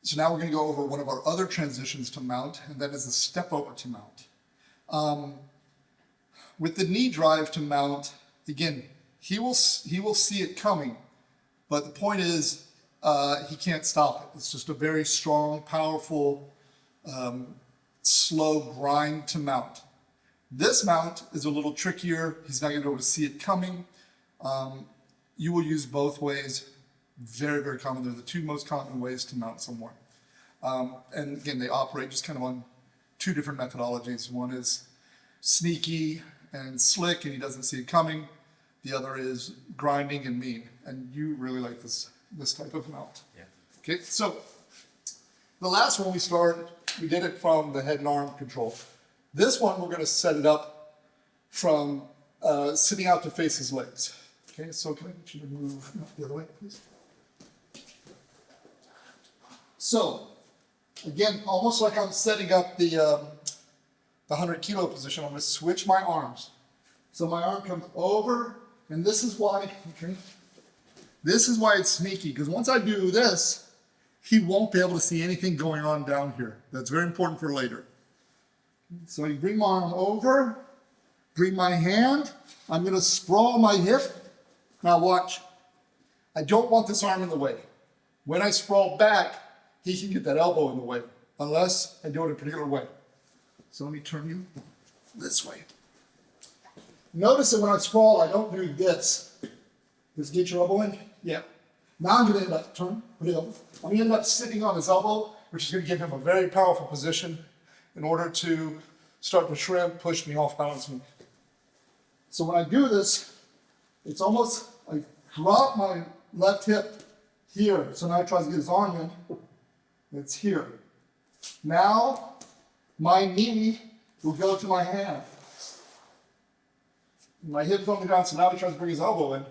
So now we're going to go over one of our other transitions to mount, and that is the step over to mount. With the knee drive to mount, again, he will see it coming, but the point is he can't stop it. It's just a very strong, powerful, slow grind to mount. This mount is a little trickier. He's not going to be able to see it coming. You will use both ways. Very, very common. They're the two most common ways to mount someone. And again, they operate just kind of on two different methodologies. One is sneaky and slick and he doesn't see it coming. The other is grinding and mean. And you really like this type of mount. Yeah. Okay, so the last one we started, we did it from the head and arm control. This one, we're going to set it up from sitting out to face his legs. Okay, so can I get you to move the other way, please? So, again, almost like I'm setting up the 100 kilo position, I'm going to switch my arms. So my arm comes over, and this is why, okay, this is why it's sneaky, because once I do this, he won't be able to see anything going on down here. That's very important for later. So you bring my arm over, bring my hand, I'm going to sprawl my hip. Now watch, I don't want this arm in the way. When I sprawl back, he can get that elbow in the way, unless I do it a particular way. So let me turn you this way. Notice that when I sprawl, I don't do this. Just get your elbow in. Yeah. Now I'm going to end up, turn, put it over. I'm going to end up sitting on his elbow, which is going to give him a very powerful position in order to start to shrimp, push me off balance me. So when I do this, it's almost, I drop my left hip here. So now I try to get his arm in. It's here. Now, my knee will go to my hand. My hip's on the ground, so now he tries to bring his elbow in.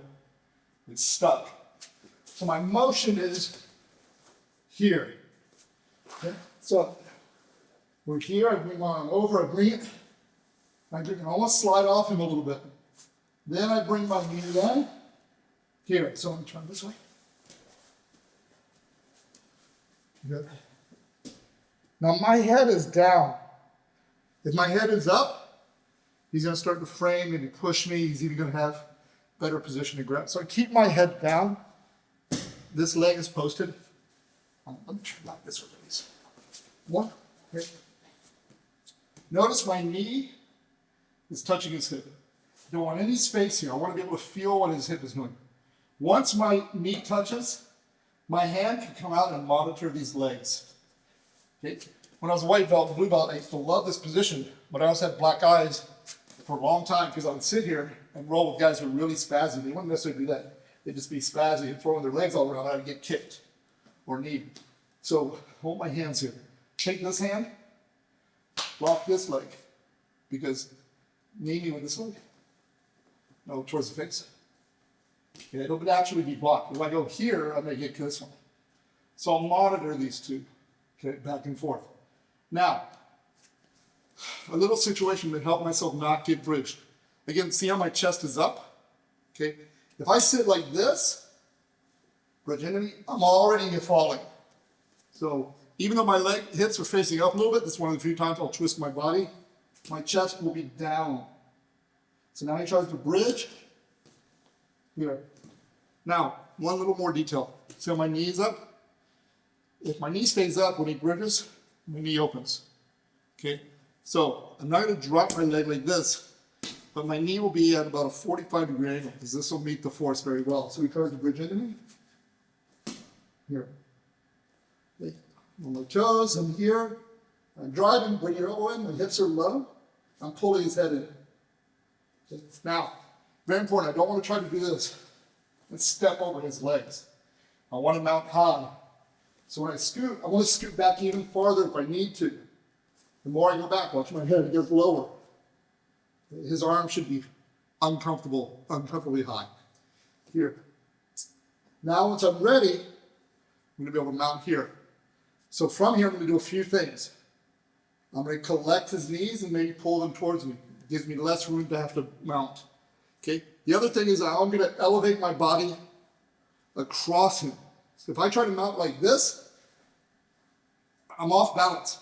It's stuck. So my motion is here. Okay? So we're here, I bring my arm over, I bring it. I can almost slide off him a little bit. Then I bring my knee in. Here, so I'm going to turn this way. Good. Now my head is down. If my head is up, he's going to start to frame, maybe push me. He's even going to have better position to grab. So I keep my head down. This leg is posted. Let me turn like this way, please. One. Okay. Notice my knee is touching his hip. I don't want any space here. I want to be able to feel what his hip is doing. Once my knee touches, my hand can come out and monitor these legs. Okay? When I was a white belt and blue belt, I used to love this position, but I also had black eyes for a long time because I would sit here and roll with guys who were really spazzy. They wouldn't necessarily do that. They'd just be spazzy and throwing their legs all around and I'd get kicked or kneed. So hold my hands here. Take this hand, block this leg, because knee me with this leg. No, towards the face. Okay, it'll naturally be blocked. If I go here, I may get this one. So I'll monitor these two, okay, back and forth. Now, a little situation to help myself not get bridged. Again, see how my chest is up? Okay, if I sit like this, bridge enemy, I'm already falling. So even though my hips are facing up a little bit, this is one of the few times I'll twist my body, my chest will be down. So now he tries to bridge. Here. Now, one little more detail. See how my knee is up? If my knee stays up when he bridges, my knee opens. Okay? So I'm not going to drop my leg like this, but my knee will be at about a 45-degree angle because this will meet the force very well. So he tries to bridge into me. Here. Okay. On my toes, I'm here. I'm driving, bring your elbow in, my hips are low. I'm pulling his head in. Okay. Now, very important, I don't want to try to do this and step over his legs. I want to mount high. So when I scoot, I want to scoot back even farther if I need to. The more I go back, watch my head, it gets lower. His arm should be uncomfortably high. Here. Now once I'm ready, I'm going to be able to mount here. So from here, I'm going to do a few things. I'm going to collect his knees and maybe pull them towards me. It gives me less room to have to mount. Okay. The other thing is I'm going to elevate my body across him. So if I try to mount like this, I'm off balance.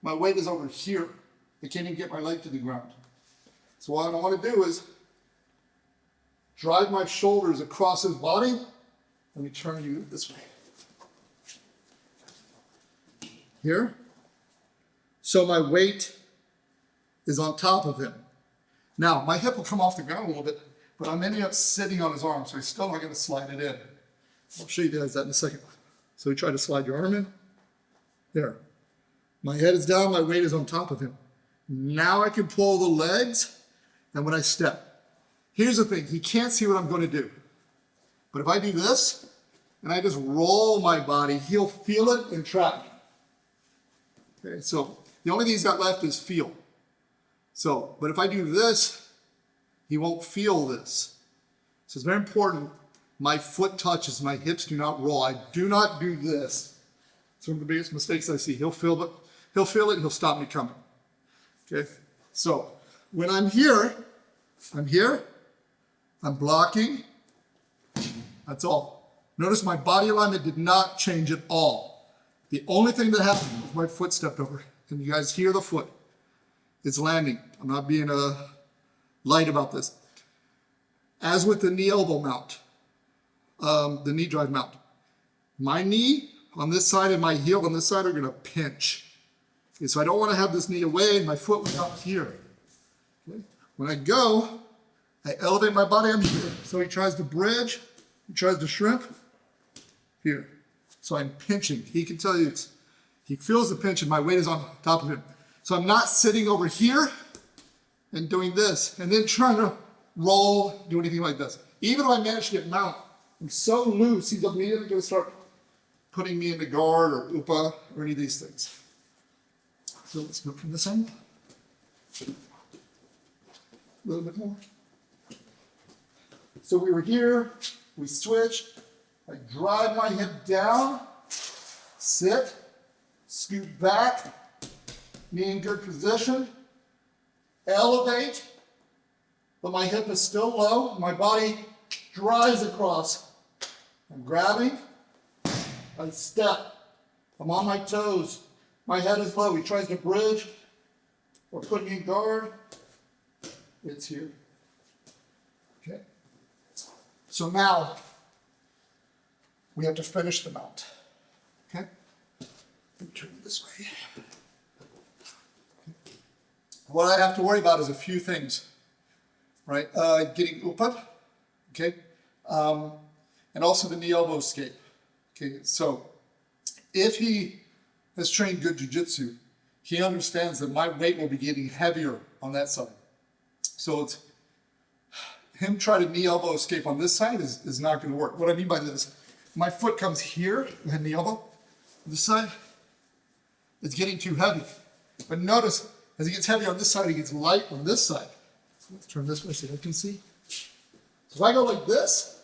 My weight is over here. I can't even get my leg to the ground. So what I want to do is drive my shoulders across his body. Let me turn you this way. Here. So my weight is on top of him. Now, my hip will come off the ground a little bit, but I'm ending up sitting on his arm, so he's still not going to slide it in. I'll show you guys that in a second. So you try to slide your arm in. There. My head is down, my weight is on top of him. Now I can pull the legs, and when I step. Here's the thing, he can't see what I'm going to do. But if I do this, and I just roll my body, he'll feel it and track me. Okay, so the only thing he's got left is feel. So, but if I do this, he won't feel this. So it's very important. My foot touches, my hips do not roll. I do not do this. It's one of the biggest mistakes I see. He'll feel it, he'll stop me coming. Okay, so when I'm here, I'm blocking, that's all. Notice my body alignment did not change at all. The only thing that happened was my foot stepped over. Can you guys hear the foot? It's landing. I'm not being light about this. As with the knee elbow mount, the knee drive mount, my knee on this side and my heel on this side are going to pinch. Okay, so I don't want to have this knee away and my foot was up here. Okay. When I go, I elevate my body, I'm here. So he tries to bridge, he tries to shrimp, here. So I'm pinching. He can tell you, he feels the pinch and my weight is on top of him. So I'm not sitting over here and doing this and then trying to roll, do anything like this. Even if I manage to get mount, I'm so loose, he's immediately going to start putting me into guard or upa or any of these things. So let's go from this angle. A little bit more. So we were here, we switched. I drive my hip down, sit, scoot back, knee in good position, elevate, but my hip is still low. My body drives across. I'm grabbing, I step, I'm on my toes, my head is low. He tries to bridge or put me in guard. It's here. Okay. So now, we have to finish the mount. Okay? Let me turn it this way. Okay. What I have to worry about is a few things, right? Getting upa, okay? And also the knee elbow escape. Okay, so if he has trained good jiu-jitsu, he understands that my weight will be getting heavier on that side. So it's him trying to knee elbow escape on this side is not going to work. What I mean by this, my foot comes here, the knee elbow. This side, it's getting too heavy. But notice, as he gets heavy on this side, he gets light on this side. So let's turn this way so I can see. So if I go like this,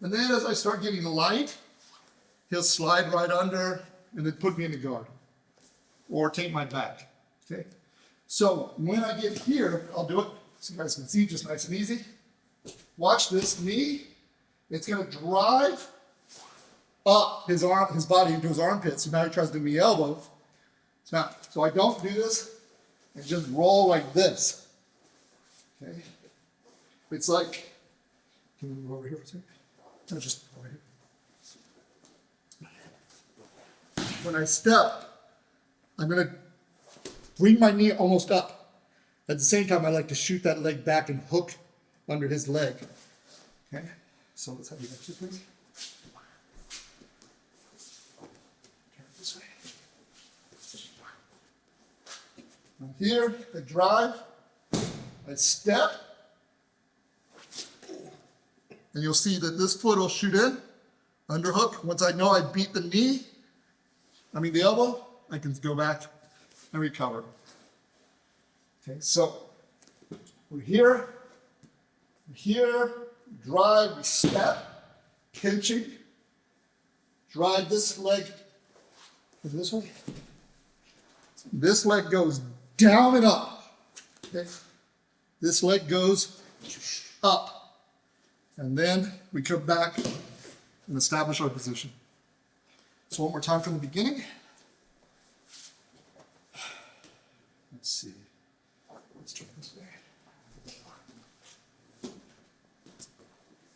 and then as I start getting light, he'll slide right under and then put me in the guard. Or take my back, okay? So when I get here, I'll do it so you guys can see, just nice and easy. Watch this knee. It's gonna drive up his body into his armpit. So now he tries to do me elbow. So I don't do this and just roll like this. Okay? It's like, can we move over here for a second? No, just over here. When I step, I'm gonna bring my knee almost up. At the same time, I like to shoot that leg back and hook under his leg. Okay? So let's have you next to please. Here, I drive, I step, and you'll see that this foot will shoot in, underhook. Once I know I beat the elbow, I can go back and recover. Okay, so we're here, drive, we step, pinching, drive this leg this way. This leg goes down and up. Okay. This leg goes up. And then we come back and establish our position. So one more time from the beginning. Let's see. Let's try this way.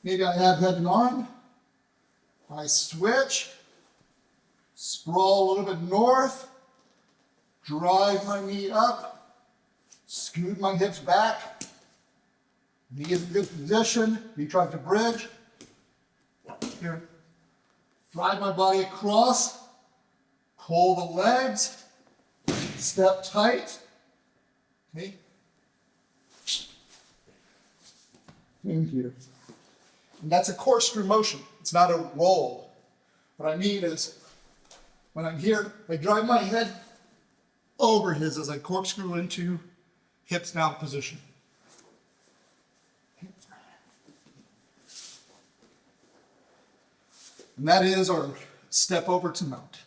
Maybe I have head and arm. I switch, sprawl a little bit north, drive my knee up, scoot my hips back. Knee is in good position. Knee tries to bridge. Here. Drive my body across, pull the legs, step tight. Okay. In here. And that's a corkscrew motion. It's not a roll. What I mean is, when I'm here, I drive my head over his as I corkscrew into hips down position. And that is our step over to mount.